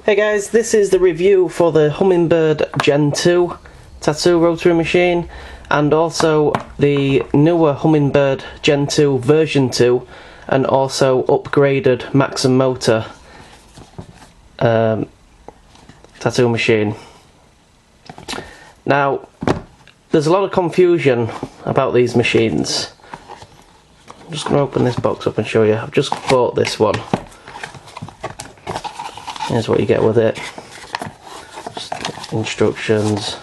Hey guys, this is the review for the Hummingbird Gen 2 tattoo rotary machine, and also the newer Hummingbird Gen 2 version 2 and also upgraded Maxon motor tattoo machine. Now, there's a lot of confusion about these machines. I'm just going to open this box up and show you. I've just bought this one. Here's what you get with it. Just instructions.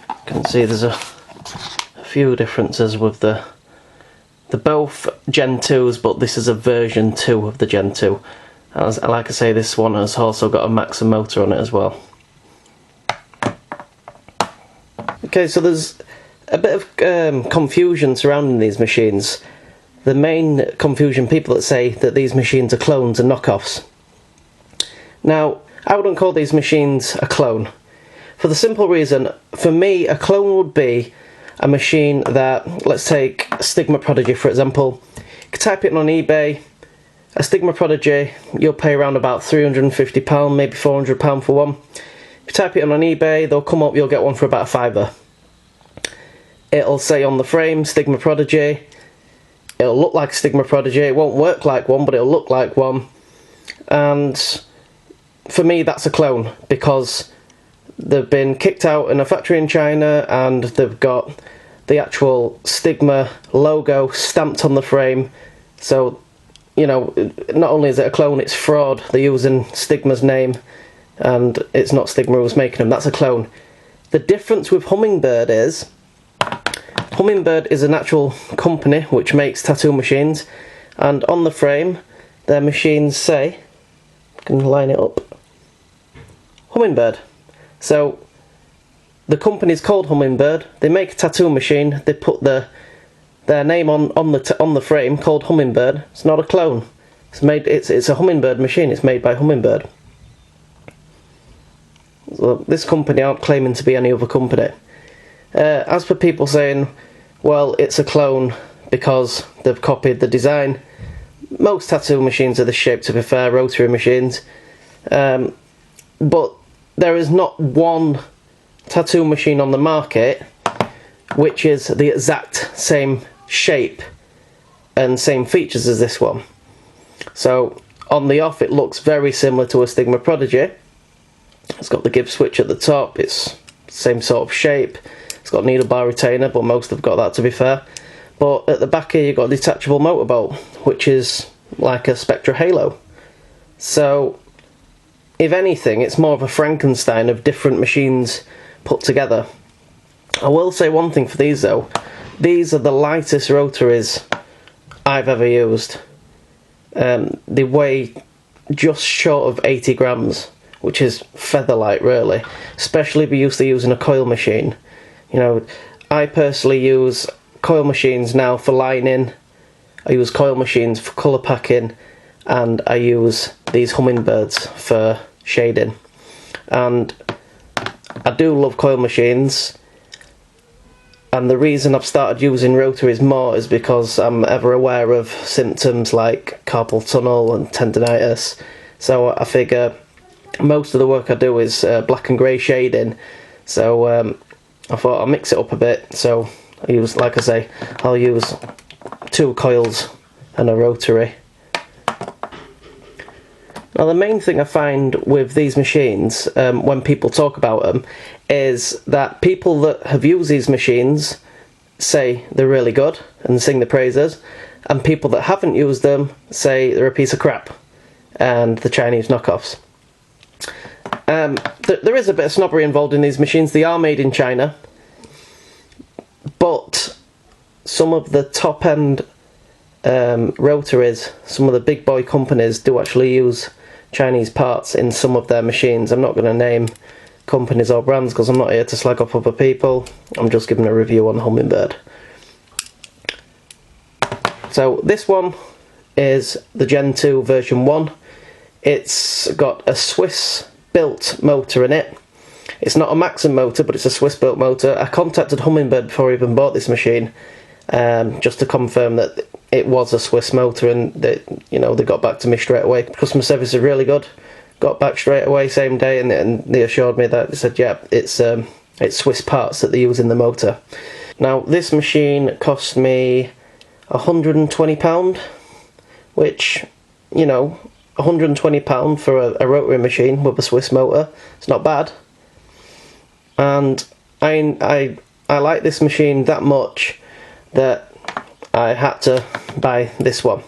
You can see there's a few differences with the both Gen 2s, but this is a version 2 of the Gen 2. As, like I say, this one has also got a Maxon motor on it as well. Okay, so there's a bit of confusion surrounding these machines. The main confusion, people that say that these machines are clones and knockoffs. Now, I wouldn't call these machines a clone. For the simple reason, for me, a clone would be a machine that, let's take Stigma Prodigy for example. You could type it on eBay, a Stigma Prodigy, you'll pay around about £350, maybe £400 for one. If you type it on eBay, they'll come up, you'll get one for about a £5. It'll say on the frame, Stigma Prodigy. It'll look like a Stigma Prodigy, it won't work like one, but it'll look like one. And for me, that's a clone, because they've been kicked out in a factory in China and they've got the actual Stigma logo stamped on the frame. So, you know, not only is it a clone, it's fraud. They're using Stigma's name and it's not Stigma who's making them, that's a clone. The difference with Hummingbird is, Hummingbird is an actual company which makes tattoo machines, and on the frame their machines say, I can line it up, Hummingbird. So the company's called Hummingbird, they make a tattoo machine, they put their name on the frame called Hummingbird. It's not a clone. It's a Hummingbird machine, it's made by Hummingbird. So this company aren't claiming to be any other company. As for people saying, well, it's a clone because they've copied the design, most tattoo machines are this shape, to be fair, rotary machines, but there is not one tattoo machine on the market which is the exact same shape and same features as this one. So on the off it looks very similar to a Stigma Prodigy. It's got the give switch at the top, it's the same sort of shape. It's got a needle bar retainer, but most have got that, to be fair. But at the back here you've got a detachable motorbolt, which is like a Spectra Halo. So, if anything, it's more of a Frankenstein of different machines put together. I will say one thing for these though. These are the lightest rotaries I've ever used. They weigh just short of 80 grams, which is feather light really, especially if you're used to using a coil machine. You know, I personally use coil machines now for lining, I use coil machines for colour packing, and I use these Hummingbirds for shading. And I do love coil machines, and the reason I've started using rotaries more is because I'm ever aware of symptoms like carpal tunnel and tendinitis. So I figure most of the work I do is black and grey shading, so I thought I'll mix it up a bit. So I use, like I say, I'll use 2 coils and a rotary. Now the main thing I find with these machines, when people talk about them, is that people that have used these machines say they're really good and sing the praises, and people that haven't used them say they're a piece of crap and the Chinese knockoffs. There is a bit of snobbery involved in these machines. They are made in China, but some of the top end rotaries, some of the big boy companies do actually use Chinese parts in some of their machines. I'm not going to name companies or brands because I'm not here to slag off other people. I'm just giving a review on Hummingbird. So this one is the Gen 2 version 1. It's got a Swiss built motor in it. It's not a Maxon motor, but it's a Swiss built motor. I contacted Hummingbird before I even bought this machine, just to confirm that it was a Swiss motor, and that, you know, they got back to me straight away. Customer service is really good. Got back straight away, same day, and they assured me that, they said, yeah, it's Swiss parts that they use in the motor. Now, this machine cost me £120, which, you know, £120 for a rotary machine with a Swiss motor, it's not bad. And I like this machine that much that I had to buy this one,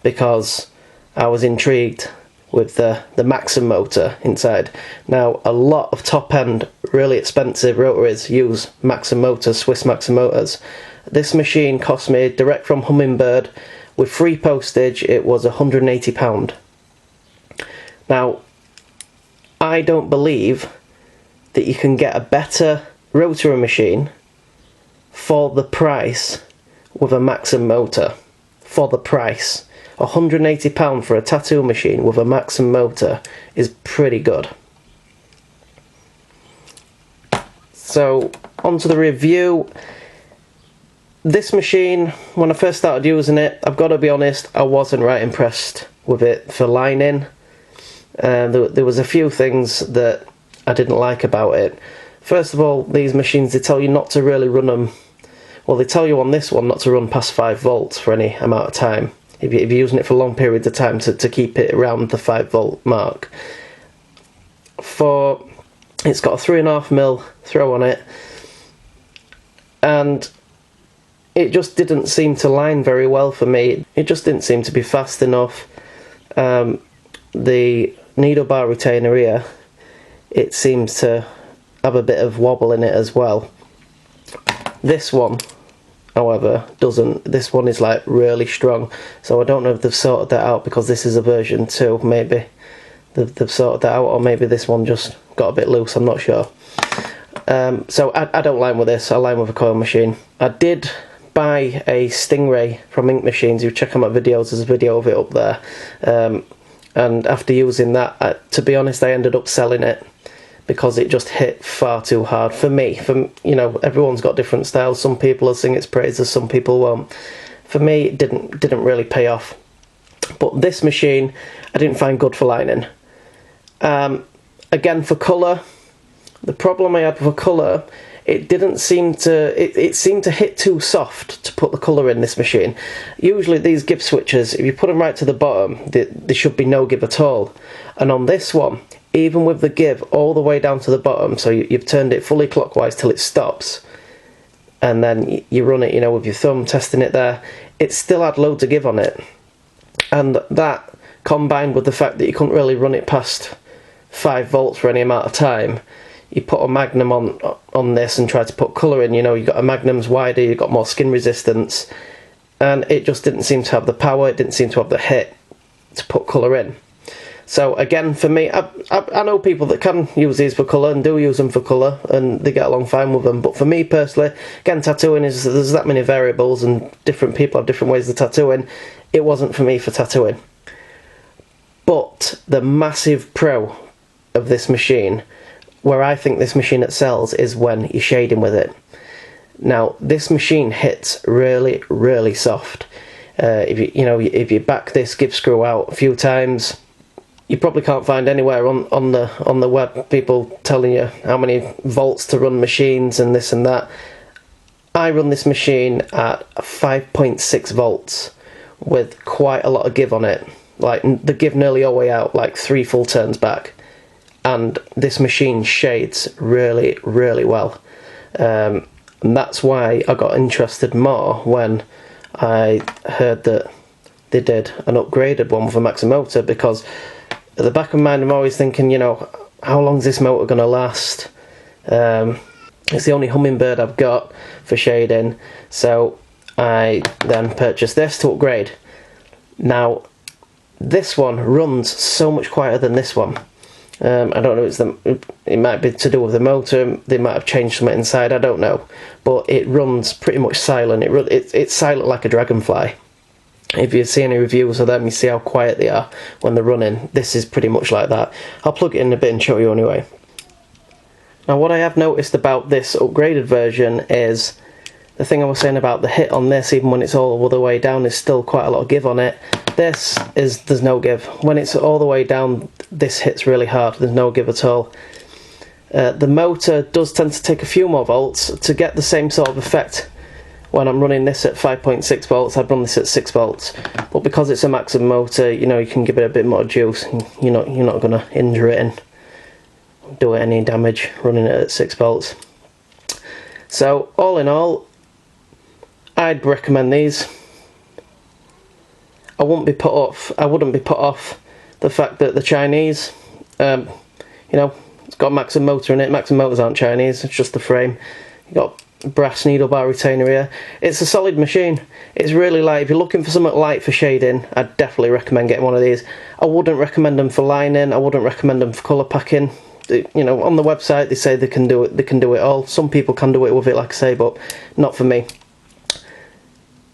because I was intrigued with the Maxon motor inside. Now, a lot of top-end, really expensive rotaries use Maxon motors, Swiss Maxon motors. This machine cost me, direct from Hummingbird, with free postage, it was £180. Now, I don't believe that you can get a better rotary machine for the price with a Maxon motor. For the price. £180 for a tattoo machine with a Maxon motor is pretty good. So, onto the review. This machine, when I first started using it, I've got to be honest, I wasn't right impressed with it for lining. There was a few things that I didn't like about it. First of all, these machines, they tell you not to really run them. Well, they tell you on this one not to run past 5 volts for any amount of time. If you're using it for long periods of time, to keep it around the 5 volt mark. It's got a 3.5mm throw on it, and it just didn't seem to line very well for me. It just didn't seem to be fast enough. The needle bar retainer here, it seems to have a bit of wobble in it as well. This one, however, doesn't. This one is like really strong, so I don't know if they've sorted that out, because this is a version 2. Maybe they've sorted that out, or maybe this one just got a bit loose, I'm not sure. So I don't line with this, I line with a coil machine. I did buy a Stingray from Ink Machines. You check out my videos, there's a video of it up there. And after using that, to be honest, I ended up selling it, because it just hit far too hard for me. You know, everyone's got different styles. Some people will sing its praises, some people won't. For me, it didn't really pay off. But this machine, I didn't find good for lining. Again, for colour, the problem I had for colour, it didn't seem to. It seemed to hit too soft to put the colour in this machine. Usually these give switches, if you put them right to the bottom, there should be no give at all. And on this one, even with the give all the way down to the bottom, so you've turned it fully clockwise till it stops, and then you run it, you know, with your thumb, testing it there, it still had loads of give on it. And that, combined with the fact that you couldn't really run it past 5 volts for any amount of time, you put a Magnum on this and try to put colour in, you know, you got a Magnum's wider, you got more skin resistance, and it just didn't seem to have the power, it didn't seem to have the hit to put colour in. So again, for me, I know people that can use these for colour and do use them for colour, and they get along fine with them. But for me personally, again, tattooing there's that many variables, and different people have different ways of tattooing. It wasn't for me for tattooing. But the massive pro of this machine, where I think this machine excels, is when you're shading with it. Now, this machine hits really, really soft. If you back this give screw out a few times, you probably can't find anywhere on the web people telling you how many volts to run machines and this and that. I run this machine at 5.6 volts with quite a lot of give on it. Like, the give nearly all the way out, like 3 full turns back. And this machine shades really, really well. And that's why I got interested more when I heard that they did an upgraded one with a Maxon motor, because at the back of my mind I'm always thinking, you know, how long is this motor going to last? It's the only Hummingbird I've got for shading, so I then purchased this to upgrade. Now, this one runs so much quieter than this one. I don't know, it might be to do with the motor, they might have changed something inside, I don't know. But it runs pretty much silent, it's silent like a dragonfly. If you see any reviews of them, you see how quiet they are when they're running. This is pretty much like that. I'll plug it in a bit and show you anyway. Now, what I have noticed about this upgraded version is the thing I was saying about the hit on this, even when it's all the way down, is still quite a lot of give on it. There's no give. When it's all the way down, this hits really hard. There's no give at all. The motor does tend to take a few more volts to get the same sort of effect. When I'm running this at 5.6 volts, I'd run this at 6 volts. But because it's a Maxon motor, you know, you can give it a bit more juice. And you're not going to injure it and do it any damage running it at 6 volts. So all in all, I'd recommend these. I wouldn't be put off the fact that the Chinese, you know, it's got a Maxon motor in it. Maxon motors aren't Chinese, it's just the frame. You got brass needle bar retainer here. It's a solid machine. It's really light. If you're looking for something light for shading, I'd definitely recommend getting one of these. I wouldn't recommend them for lining. I wouldn't recommend them for colour packing. You know, on the website they say they can do it. They can do it all. Some people can do it with it, like I say, but not for me.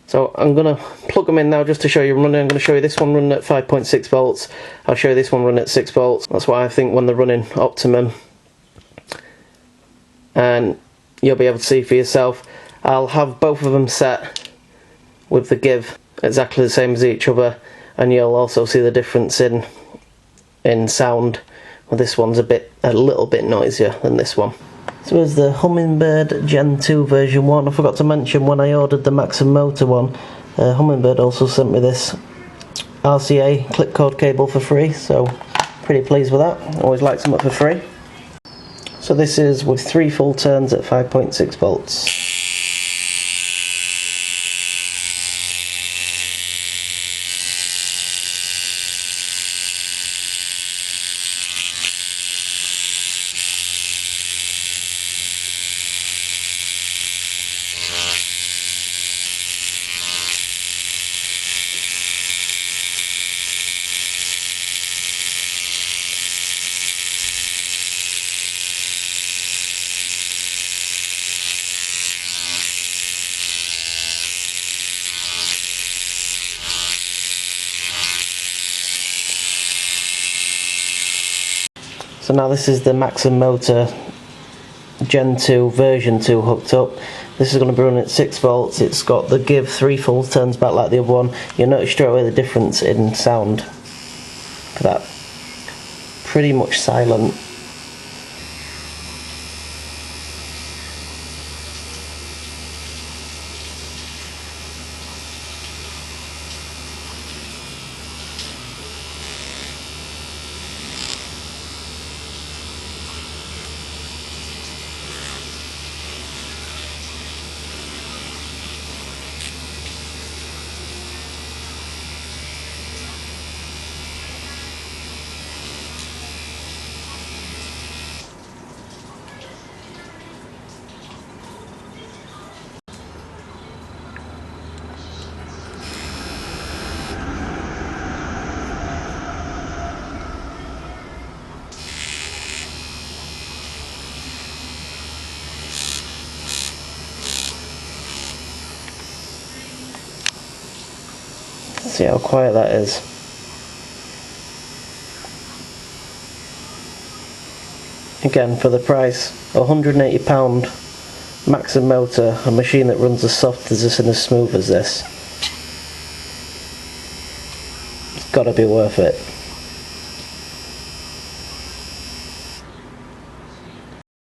So I'm gonna plug them in now just to show you running. I'm gonna show you this one running at 5.6 volts. I'll show you this one running at 6 volts. That's why I think when they're running optimum. And you'll be able to see for yourself. I'll have both of them set with the give exactly the same as each other, and you'll also see the difference in sound. Well, this one's a little bit noisier than this one. So here's the Hummingbird Gen 2 version 1. I forgot to mention when I ordered the Maxon motor one, Hummingbird also sent me this RCA clip cord cable for free, so pretty pleased with that. Always like something for free. So this is with 3 full turns at 5.6 volts. So now this is the Maxon motor Gen 2 version 2 hooked up. This is going to be running at 6 volts. It's got the give 3 full turns back like the other one. You'll notice straight away the difference in sound. Look at that. Pretty much silent. See how quiet that is. Again, for the price, £180 Maxon motor, a machine that runs as soft as this and as smooth as this. It's got to be worth it.